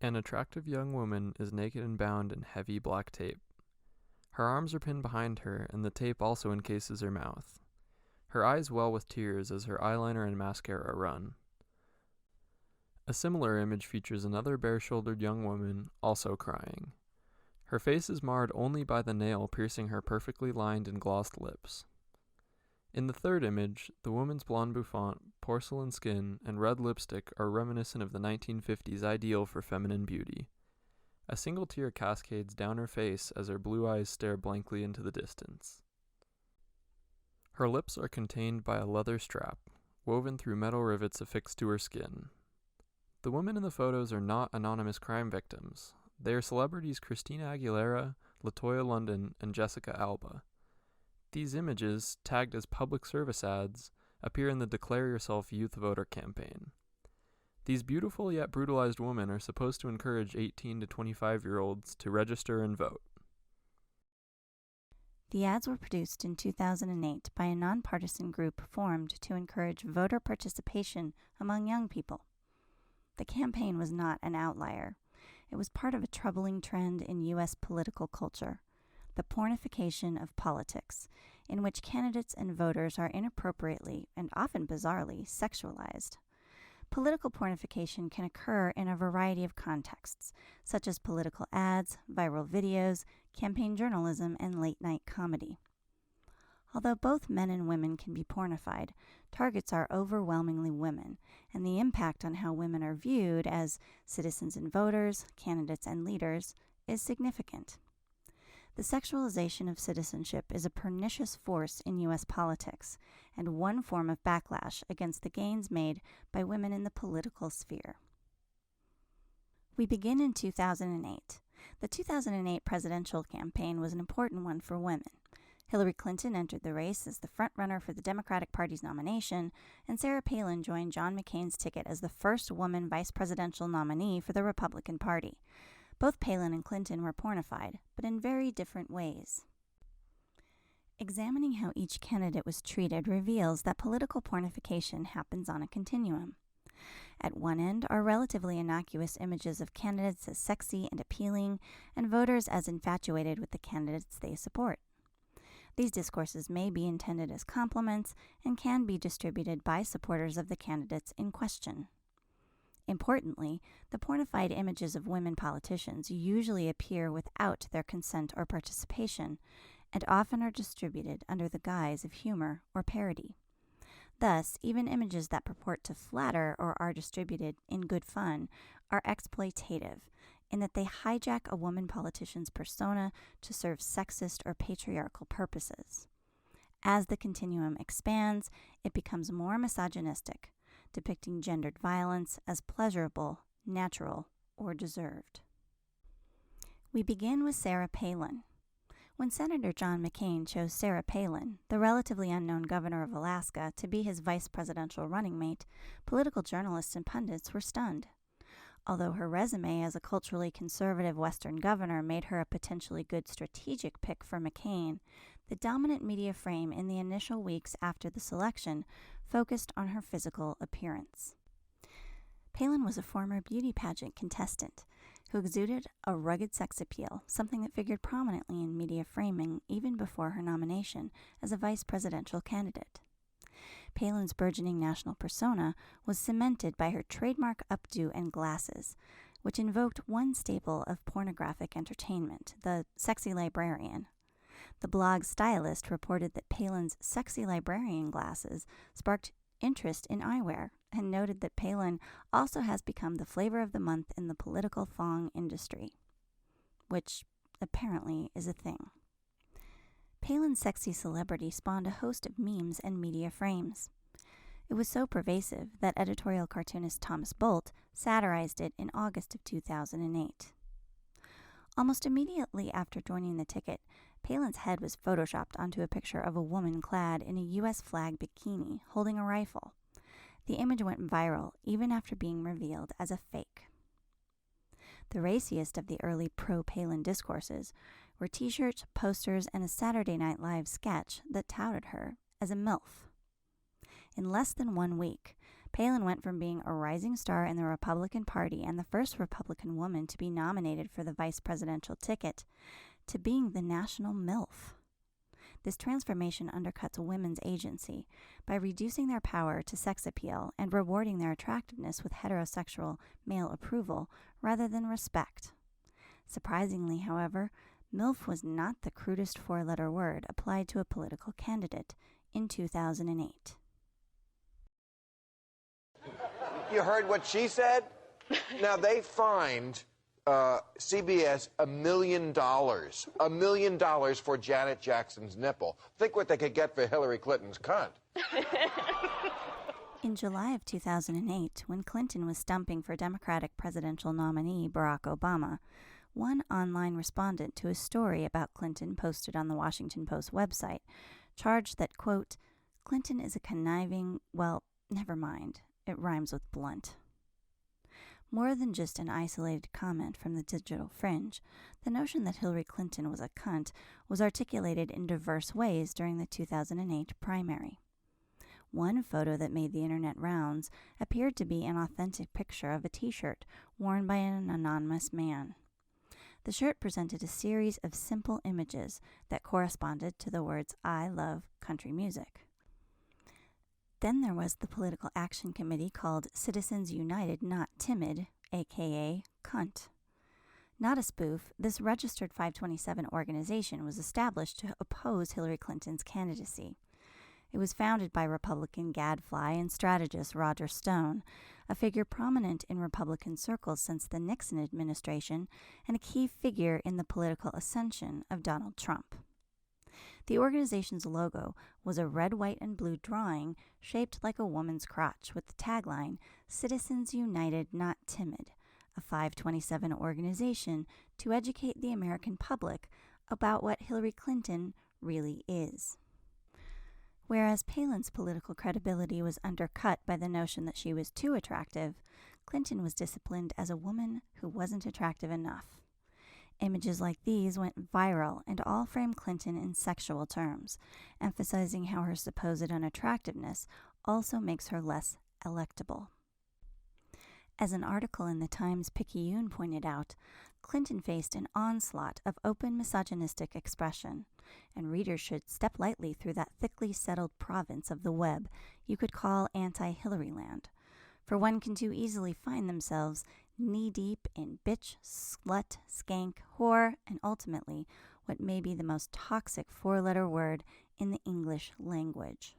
An attractive young woman is naked and bound in heavy black tape. Her arms are pinned behind her, and the tape also encases her mouth. Her eyes well with tears as her eyeliner and mascara run. A similar image features another bare-shouldered young woman, also crying. Her face is marred only by the nail piercing her perfectly lined and glossed lips. In the third image, the woman's blonde bouffant, porcelain skin, and red lipstick are reminiscent of the 1950s ideal for feminine beauty. A single tear cascades down her face as her blue eyes stare blankly into the distance. Her lips are contained by a leather strap, woven through metal rivets affixed to her skin. The women in the photos are not anonymous crime victims. They are celebrities Christina Aguilera, LaToya London, and Jessica Alba. These images, tagged as public service ads, appear in the Declare Yourself Youth Voter campaign. These beautiful yet brutalized women are supposed to encourage 18 to 25-year-olds to register and vote. The ads were produced in 2008 by a nonpartisan group formed to encourage voter participation among young people. The campaign was not an outlier. It was part of a troubling trend in U.S. political culture, the pornification of politics, in which candidates and voters are inappropriately and often bizarrely sexualized. Political pornification can occur in a variety of contexts, such as political ads, viral videos, campaign journalism, and late-night comedy. Although both men and women can be pornified, targets are overwhelmingly women, and the impact on how women are viewed as citizens and voters, candidates and leaders, is significant. The sexualization of citizenship is a pernicious force in U.S. politics, and one form of backlash against the gains made by women in the political sphere. We begin in 2008. The 2008 presidential campaign was an important one for women. Hillary Clinton entered the race as the frontrunner for the Democratic Party's nomination, and Sarah Palin joined John McCain's ticket as the first woman vice presidential nominee for the Republican Party. Both Palin and Clinton were pornified, but in very different ways. Examining how each candidate was treated reveals that political pornification happens on a continuum. At one end are relatively innocuous images of candidates as sexy and appealing, and voters as infatuated with the candidates they support. These discourses may be intended as compliments and can be distributed by supporters of the candidates in question. Importantly, the pornified images of women politicians usually appear without their consent or participation, and often are distributed under the guise of humor or parody. Thus, even images that purport to flatter or are distributed in good fun are exploitative, in that they hijack a woman politician's persona to serve sexist or patriarchal purposes. As the continuum expands, it becomes more misogynistic, depicting gendered violence as pleasurable, natural, or deserved. We begin with Sarah Palin. When Senator John McCain chose Sarah Palin, the relatively unknown governor of Alaska, to be his vice presidential running mate, political journalists and pundits were stunned. Although her resume as a culturally conservative Western governor made her a potentially good strategic pick for McCain, the dominant media frame in the initial weeks after the selection focused on her physical appearance. Palin was a former beauty pageant contestant who exuded a rugged sex appeal, something that figured prominently in media framing even before her nomination as a vice presidential candidate. Palin's burgeoning national persona was cemented by her trademark updo and glasses, which invoked one staple of pornographic entertainment, the sexy librarian. The blog's stylist reported that Palin's sexy librarian glasses sparked interest in eyewear, and noted that Palin also has become the flavor of the month in the political thong industry, which apparently is a thing. Palin's sexy celebrity spawned a host of memes and media frames. It was so pervasive that editorial cartoonist Thomas Bolt satirized it in August of 2008. Almost immediately after joining the ticket, Palin's head was photoshopped onto a picture of a woman clad in a U.S. flag bikini holding a rifle. The image went viral even after being revealed as a fake. The raciest of the early pro-Palin discourses were t-shirts, posters, and a Saturday Night Live sketch that touted her as a MILF. In less than 1 week, Palin went from being a rising star in the Republican Party and the first Republican woman to be nominated for the vice presidential ticket to being the national MILF. This transformation undercuts women's agency by reducing their power to sex appeal and rewarding their attractiveness with heterosexual male approval rather than respect. Surprisingly, however, MILF was not the crudest four-letter word applied to a political candidate in 2008. You heard what she said? Now, they fined CBS $1 million. $1 million for Janet Jackson's nipple. Think what they could get for Hillary Clinton's cunt. In July of 2008, when Clinton was stumping for Democratic presidential nominee Barack Obama, one online respondent to a story about Clinton posted on the Washington Post website charged that, quote, Clinton is a conniving, well, never mind, it rhymes with blunt. More than just an isolated comment from the digital fringe, the notion that Hillary Clinton was a cunt was articulated in diverse ways during the 2008 primary. One photo that made the internet rounds appeared to be an authentic picture of a t-shirt worn by an anonymous man. The shirt presented a series of simple images that corresponded to the words, "I love country music." Then there was the political action committee called Citizens United Not Timid, aka CUNT. Not a spoof, this registered 527 organization was established to oppose Hillary Clinton's candidacy. It was founded by Republican gadfly and strategist Roger Stone, a figure prominent in Republican circles since the Nixon administration and a key figure in the political ascension of Donald Trump. The organization's logo was a red, white, and blue drawing shaped like a woman's crotch with the tagline, Citizens United Not Timid, a 527 organization to educate the American public about what Hillary Clinton really is. Whereas Palin's political credibility was undercut by the notion that she was too attractive, Clinton was disciplined as a woman who wasn't attractive enough. Images like these went viral and all framed Clinton in sexual terms, emphasizing how her supposed unattractiveness also makes her less electable. As an article in the Times-Picayune pointed out, Clinton faced an onslaught of open misogynistic expression, and readers should step lightly through that thickly settled province of the web you could call anti-Hillary land, for one can too easily find themselves knee-deep in bitch, slut, skank, whore, and ultimately what may be the most toxic four-letter word in the English language.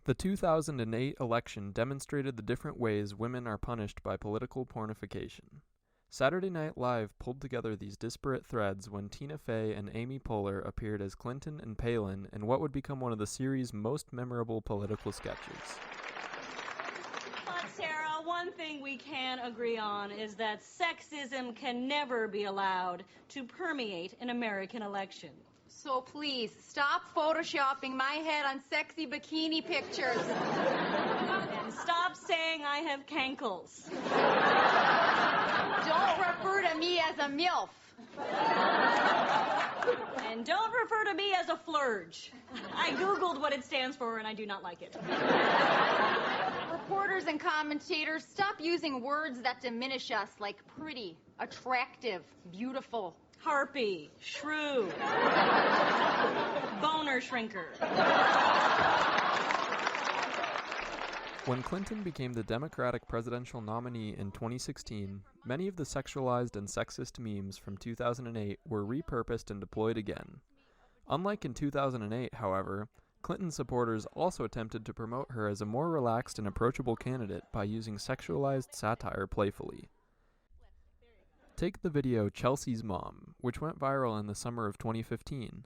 The 2008 election demonstrated the different ways women are punished by political pornification. Saturday Night Live pulled together these disparate threads when Tina Fey and Amy Poehler appeared as Clinton and Palin in what would become one of the series' most memorable political sketches. Sarah, one thing we can agree on is that sexism can never be allowed to permeate an American election. So please, stop photoshopping my head on sexy bikini pictures. And stop saying I have cankles. Don't refer to me as a MILF. And don't refer to me as a flurge. I Googled what it stands for and I do not like it. Reporters and commentators, stop using words that diminish us like pretty, attractive, beautiful. Harpy, shrew, boner shrinker. When Clinton became the Democratic presidential nominee in 2016, many of the sexualized and sexist memes from 2008 were repurposed and deployed again. Unlike in 2008, however, Clinton supporters also attempted to promote her as a more relaxed and approachable candidate by using sexualized satire playfully. Take the video Chelsea's Mom, which went viral in the summer of 2015.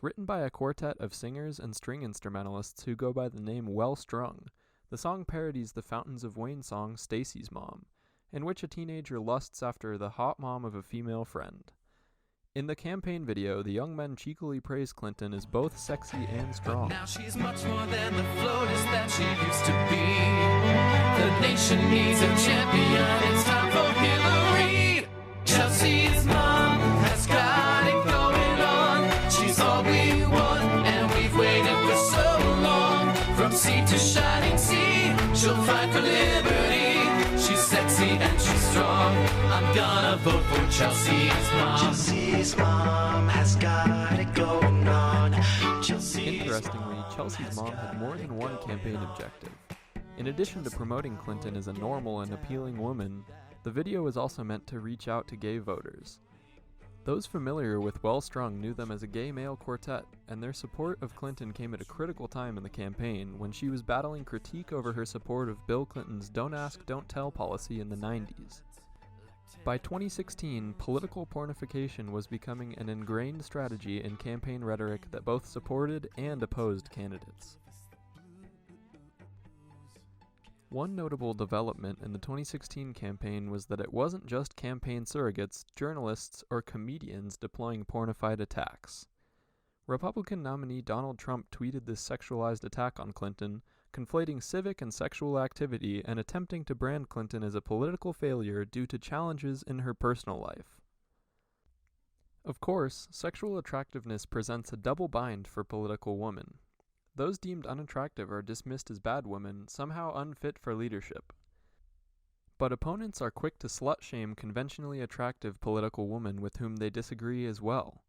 Written by a quartet of singers and string instrumentalists who go by the name Well Strung, the song parodies the Fountains of Wayne song Stacy's Mom, in which a teenager lusts after the hot mom of a female friend. In the campaign video, the young men cheekily praise Clinton as both sexy and strong. But now she's much more than the FLOTUS that she used to be. The nation needs a champion, it's time for Hillary. Chelsea's mom has got it going on. She's all we want, and we've waited for so long. From sea to shining sea. She'll fight for liberty. She's sexy and she's strong. I'm gonna vote for Chelsea's mom. Chelsea's mom has got it going on. Interestingly, Chelsea's mom had more than one campaign objective. In addition to promoting Clinton as a normal and appealing woman, the video was also meant to reach out to gay voters. Those familiar with Well-Strung knew them as a gay male quartet, and their support of Clinton came at a critical time in the campaign when she was battling critique over her support of Bill Clinton's Don't Ask, Don't Tell policy in the 90s. By 2016, political pornification was becoming an ingrained strategy in campaign rhetoric that both supported and opposed candidates. One notable development in the 2016 campaign was that it wasn't just campaign surrogates, journalists, or comedians deploying pornified attacks. Republican nominee Donald Trump tweeted this sexualized attack on Clinton, conflating civic and sexual activity and attempting to brand Clinton as a political failure due to challenges in her personal life. Of course, sexual attractiveness presents a double bind for political women. Those deemed unattractive are dismissed as bad women, somehow unfit for leadership. But opponents are quick to slut-shame conventionally attractive political women with whom they disagree as well.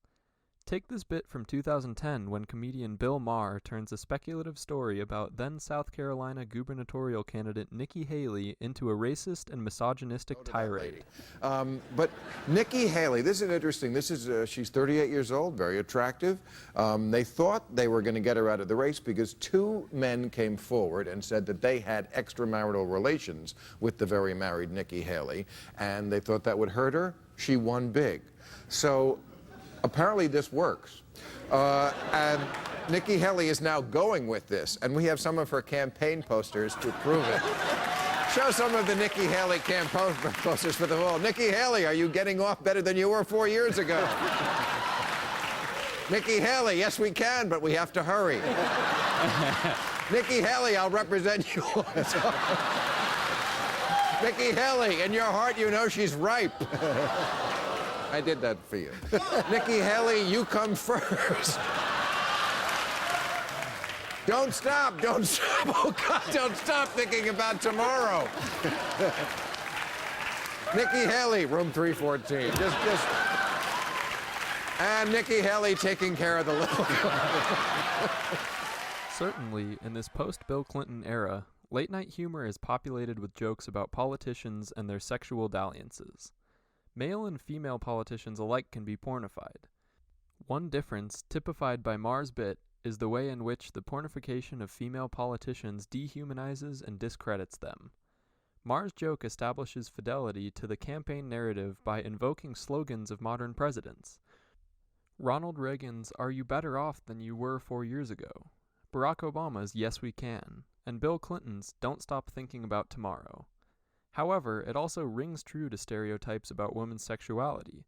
Take this bit from 2010 when comedian Bill Maher turns a speculative story about then South Carolina gubernatorial candidate Nikki Haley into a racist and misogynistic tirade. But Nikki Haley, this is interesting. This is she's 38 years old, very attractive. They thought they were going to get her out of the race because two men came forward and said that they had extramarital relations with the very married Nikki Haley, and they thought that would hurt her. She won big. So apparently this works. And Nikki Haley is now going with this, and we have some of her campaign posters to prove it. Show some of the Nikki Haley campaign posters for the wall. Nikki Haley, are you getting off better than you were 4 years ago? Nikki Haley, yes we can, but we have to hurry. Nikki Haley, I'll represent you. Nikki Haley, in your heart you know she's ripe. I did that for you. Nikki Haley, you come first. Don't stop, don't stop. Oh, God, don't stop thinking about tomorrow. Nikki Haley, room 314. Just. And Nikki Haley taking care of the little guy. Certainly, in this post-Bill Clinton era, late-night humor is populated with jokes about politicians and their sexual dalliances. Male and female politicians alike can be pornified. One difference, typified by Maher's bit, is the way in which the pornification of female politicians dehumanizes and discredits them. Maher's joke establishes fidelity to the campaign narrative by invoking slogans of modern presidents. Ronald Reagan's "Are you better off than you were 4 years ago?" Barack Obama's "Yes we can," and Bill Clinton's "Don't stop thinking about tomorrow." However, it also rings true to stereotypes about women's sexuality.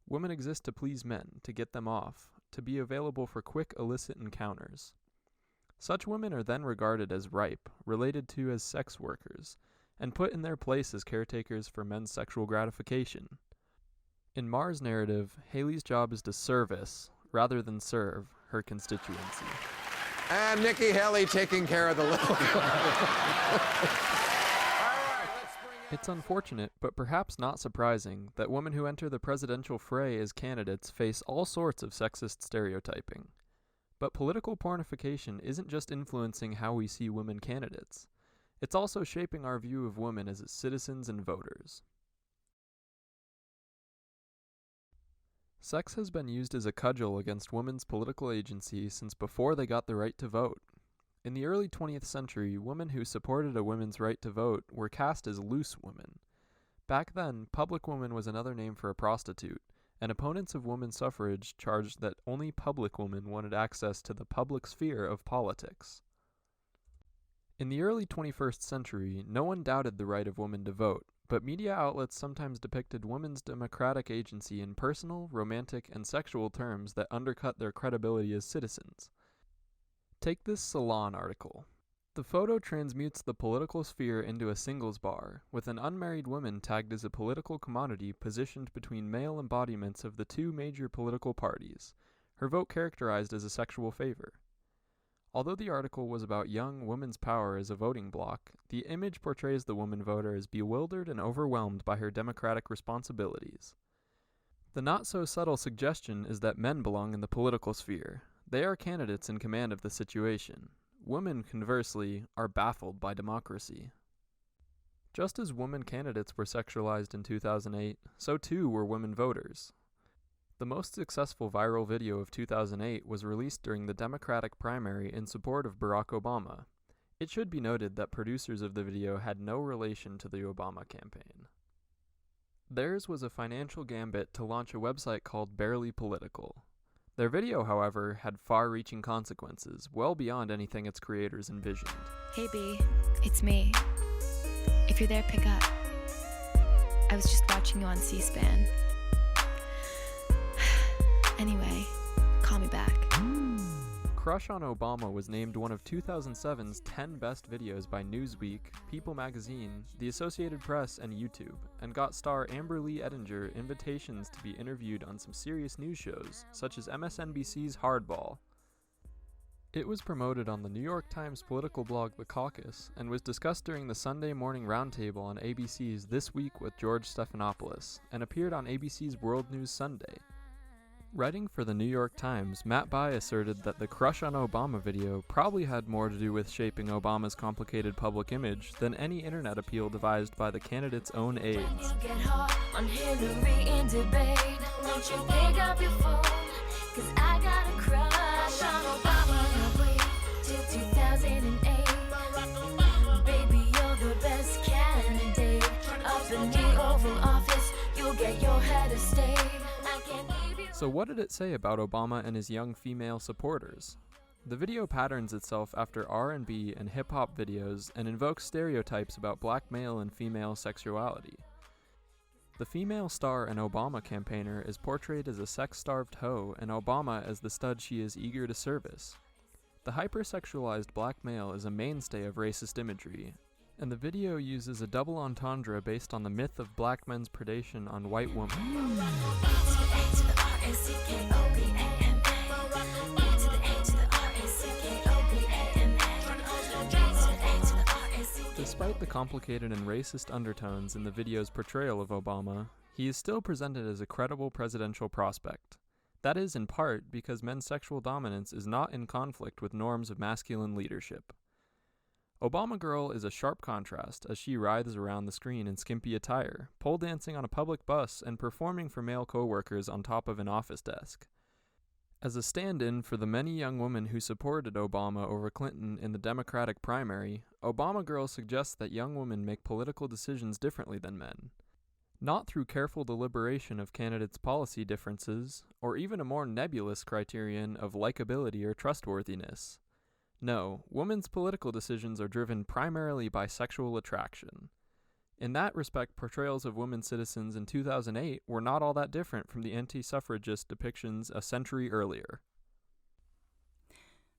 Women exist to please men, to get them off, to be available for quick illicit encounters. Such women are then regarded as ripe, related to as sex workers, and put in their place as caretakers for men's sexual gratification. In Maher's narrative, Haley's job is to service, rather than serve, her constituency. And Nikki Haley taking care of the little guy. It's unfortunate, but perhaps not surprising, that women who enter the presidential fray as candidates face all sorts of sexist stereotyping. But political pornification isn't just influencing how we see women candidates. It's also shaping our view of women as citizens and voters. Sex has been used as a cudgel against women's political agency since before they got the right to vote. In the early 20th century, women who supported a woman's right to vote were cast as loose women. Back then, public woman was another name for a prostitute, and opponents of women's suffrage charged that only public women wanted access to the public sphere of politics. In the early 21st century, no one doubted the right of women to vote, but media outlets sometimes depicted women's democratic agency in personal, romantic, and sexual terms that undercut their credibility as citizens. Take this Salon article. The photo transmutes the political sphere into a singles bar, with an unmarried woman tagged as a political commodity positioned between male embodiments of the two major political parties, her vote characterized as a sexual favor. Although the article was about young women's power as a voting bloc, the image portrays the woman voter as bewildered and overwhelmed by her democratic responsibilities. The not-so-subtle suggestion is that men belong in the political sphere. They are candidates in command of the situation. Women, conversely, are baffled by democracy. Just as women candidates were sexualized in 2008, so too were women voters. The most successful viral video of 2008 was released during the Democratic primary in support of Barack Obama. It should be noted that producers of the video had no relation to the Obama campaign. Theirs was a financial gambit to launch a website called Barely Political. Their video, however, had far-reaching consequences, well beyond anything its creators envisioned. Hey B, it's me. If you're there, pick up. I was just watching you on C-SPAN. Anyway, call me back. Crush on Obama was named one of 2007's 10 best videos by Newsweek, People magazine, The Associated Press, and YouTube, and got star Amber Lee Edinger invitations to be interviewed on some serious news shows, such as MSNBC's Hardball. It was promoted on the New York Times political blog The Caucus, and was discussed during the Sunday morning roundtable on ABC's This Week with George Stephanopoulos, and appeared on ABC's World News Sunday. Writing for the New York Times, Matt Bai asserted that the Crush on Obama video probably had more to do with shaping Obama's complicated public image than any internet appeal devised by the candidate's own aides. So what did it say about Obama and his young female supporters? The video patterns itself after R&B and hip-hop videos and invokes stereotypes about black male and female sexuality. The female star and Obama campaigner is portrayed as a sex-starved hoe and Obama as the stud she is eager to service. The hypersexualized black male is a mainstay of racist imagery, and the video uses a double entendre based on the myth of black men's predation on white women. Despite the complicated and racist undertones in the video's portrayal of Obama, he is still presented as a credible presidential prospect. That is in part because men's sexual dominance is not in conflict with norms of masculine leadership. Obama Girl is a sharp contrast as she writhes around the screen in skimpy attire, pole dancing on a public bus and performing for male co-workers on top of an office desk. As a stand-in for the many young women who supported Obama over Clinton in the Democratic primary, Obama Girl suggests that young women make political decisions differently than men. Not through careful deliberation of candidates' policy differences, or even a more nebulous criterion of likability or trustworthiness. No, women's political decisions are driven primarily by sexual attraction. In that respect, portrayals of women citizens in 2008 were not all that different from the anti-suffragist depictions a century earlier.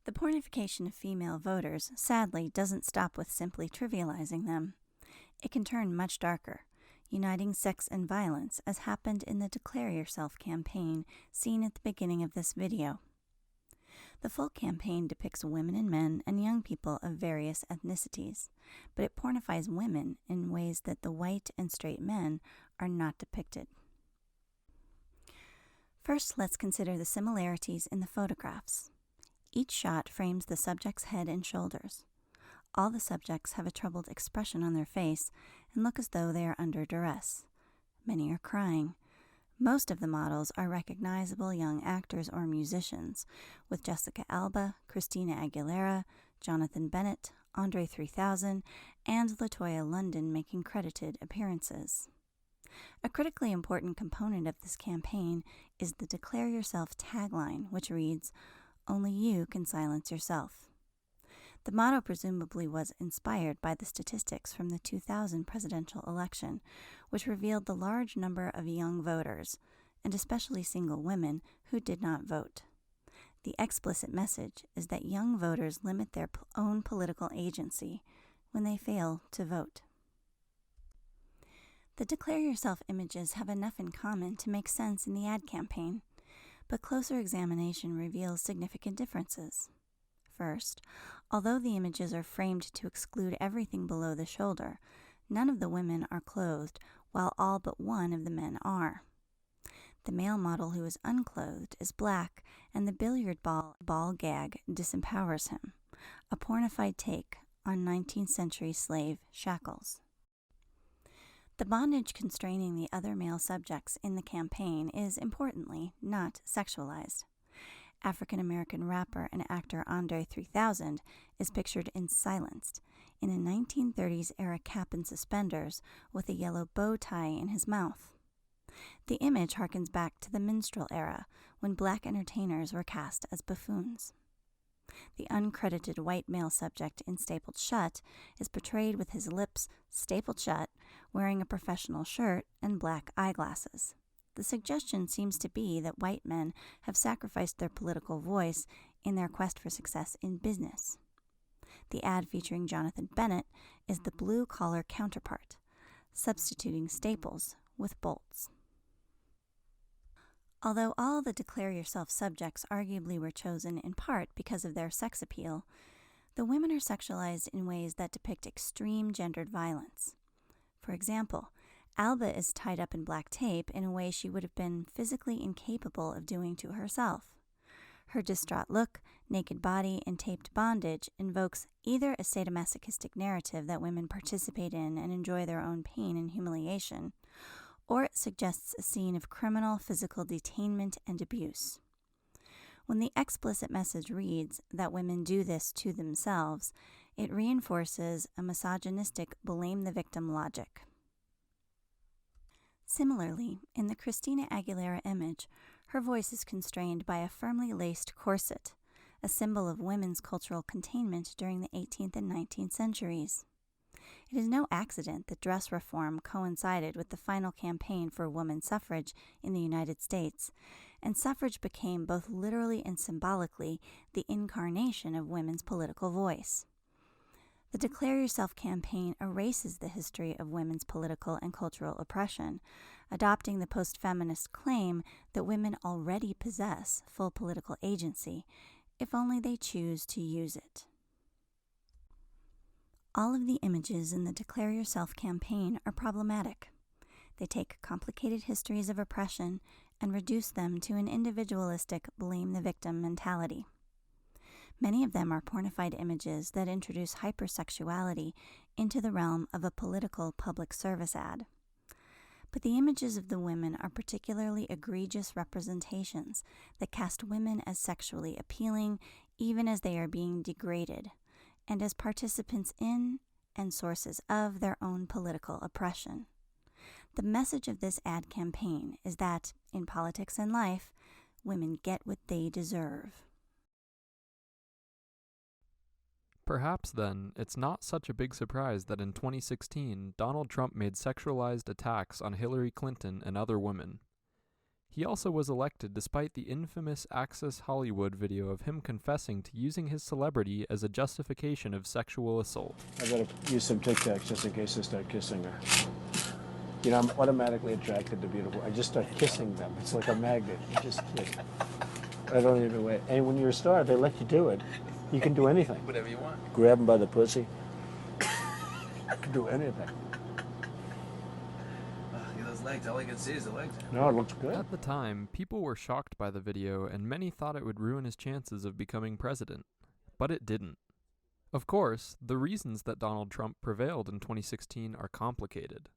The pornification of female voters, sadly, doesn't stop with simply trivializing them. It can turn much darker, uniting sex and violence, as happened in the Declare Yourself campaign seen at the beginning of this video. The full campaign depicts women and men and young people of various ethnicities, but it pornifies women in ways that the white and straight men are not depicted. First, let's consider the similarities in the photographs. Each shot frames the subject's head and shoulders. All the subjects have a troubled expression on their face and look as though they are under duress. Many are crying. Most of the models are recognizable young actors or musicians, with Jessica Alba, Christina Aguilera, Jonathan Bennett, Andre 3000, and LaToya London making credited appearances. A critically important component of this campaign is the Declare Yourself tagline, which reads, "Only you can silence yourself." The motto presumably was inspired by the statistics from the 2000 presidential election, which revealed the large number of young voters, and especially single women, who did not vote. The explicit message is that young voters limit their own political agency when they fail to vote. The Declare Yourself images have enough in common to make sense in the ad campaign, but closer examination reveals significant differences. First, although the images are framed to exclude everything below the shoulder, none of the women are clothed, while all but one of the men are. The male model who is unclothed is black, and the billiard ball gag disempowers him, a pornified take on 19th century slave shackles. The bondage constraining the other male subjects in the campaign is, importantly, not sexualized. African-American rapper and actor Andre 3000 is pictured ensilenced in a 1930s-era cap and suspenders with a yellow bow tie in his mouth. The image harkens back to the minstrel era, when black entertainers were cast as buffoons. The uncredited white male subject in Stapled Shut is portrayed with his lips stapled shut, wearing a professional shirt and black eyeglasses. The suggestion seems to be that white men have sacrificed their political voice in their quest for success in business. The ad featuring Jonathan Bennett is the blue-collar counterpart, substituting staples with bolts. Although all the Declare Yourself subjects arguably were chosen in part because of their sex appeal, the women are sexualized in ways that depict extreme gendered violence. For example, Alba is tied up in black tape in a way she would have been physically incapable of doing to herself. Her distraught look, naked body, and taped bondage invokes either a sadomasochistic narrative that women participate in and enjoy their own pain and humiliation, or it suggests a scene of criminal physical detainment and abuse. When the explicit message reads that women do this to themselves, it reinforces a misogynistic blame the victim logic. Similarly, in the Christina Aguilera image, her voice is constrained by a firmly laced corset, a symbol of women's cultural containment during the 18th and 19th centuries. It is no accident that dress reform coincided with the final campaign for women's suffrage in the United States, and suffrage became both literally and symbolically the incarnation of women's political voice. The Declare Yourself campaign erases the history of women's political and cultural oppression, adopting the post-feminist claim that women already possess full political agency, if only they choose to use it. All of the images in the Declare Yourself campaign are problematic. They take complicated histories of oppression and reduce them to an individualistic blame the victim mentality. Many of them are pornified images that introduce hypersexuality into the realm of a political public service ad. But the images of the women are particularly egregious representations that cast women as sexually appealing even as they are being degraded, and as participants in and sources of their own political oppression. The message of this ad campaign is that, in politics and life, women get what they deserve. Perhaps, then, it's not such a big surprise that in 2016, Donald Trump made sexualized attacks on Hillary Clinton and other women. He also was elected despite the infamous Access Hollywood video of him confessing to using his celebrity as a justification of sexual assault. I gotta use some Tic Tacs just in case I start kissing her. You know, I'm automatically attracted to beautiful. I just start kissing them. It's like a magnet. You just kiss. I don't even wait. And when you're a star, they let you do it. You can do anything. Whatever you want. Grab them by the pussy. You can do anything. Look at those legs. All I can see is the legs. No, it looks good. At the time, people were shocked by the video and many thought it would ruin his chances of becoming president. But it didn't. Of course, the reasons that Donald Trump prevailed in 2016 are complicated.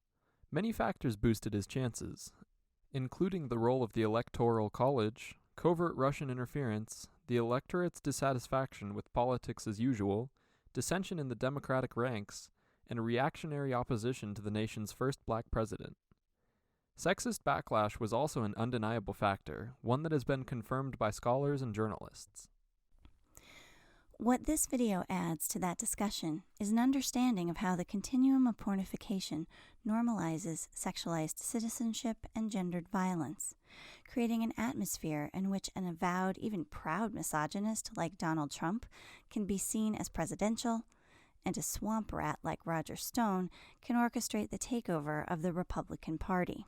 Many factors boosted his chances, including the role of the Electoral College, covert Russian interference, the electorate's dissatisfaction with politics as usual, dissension in the Democratic ranks, and reactionary opposition to the nation's first black president. Sexist backlash was also an undeniable factor, one that has been confirmed by scholars and journalists. What this video adds to that discussion is an understanding of how the continuum of pornification normalizes sexualized citizenship and gendered violence, creating an atmosphere in which an avowed, even proud misogynist like Donald Trump can be seen as presidential, and a swamp rat like Roger Stone can orchestrate the takeover of the Republican Party.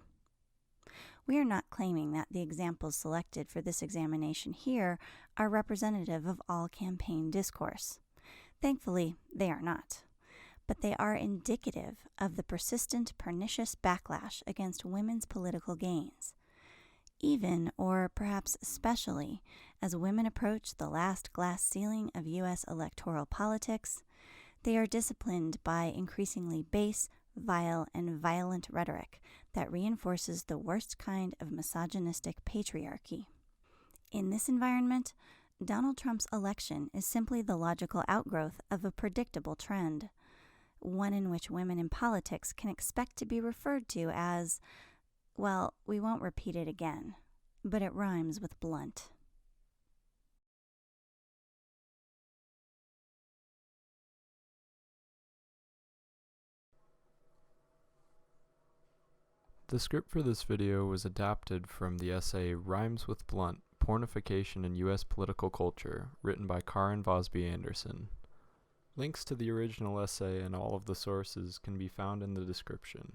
We are not claiming that the examples selected for this examination here are representative of all campaign discourse. Thankfully, they are not. But they are indicative of the persistent, pernicious backlash against women's political gains. Even, or perhaps especially, as women approach the last glass ceiling of U.S. electoral politics, they are disciplined by increasingly base, vile, and violent rhetoric that reinforces the worst kind of misogynistic patriarchy. In this environment, Donald Trump's election is simply the logical outgrowth of a predictable trend, one in which women in politics can expect to be referred to as, well, we won't repeat it again, but it rhymes with blunt. The script for this video was adapted from the essay Rhymes with Blunt, Pornification in U.S. Political Culture, written by Karen Vosby Anderson. Links to the original essay and all of the sources can be found in the description.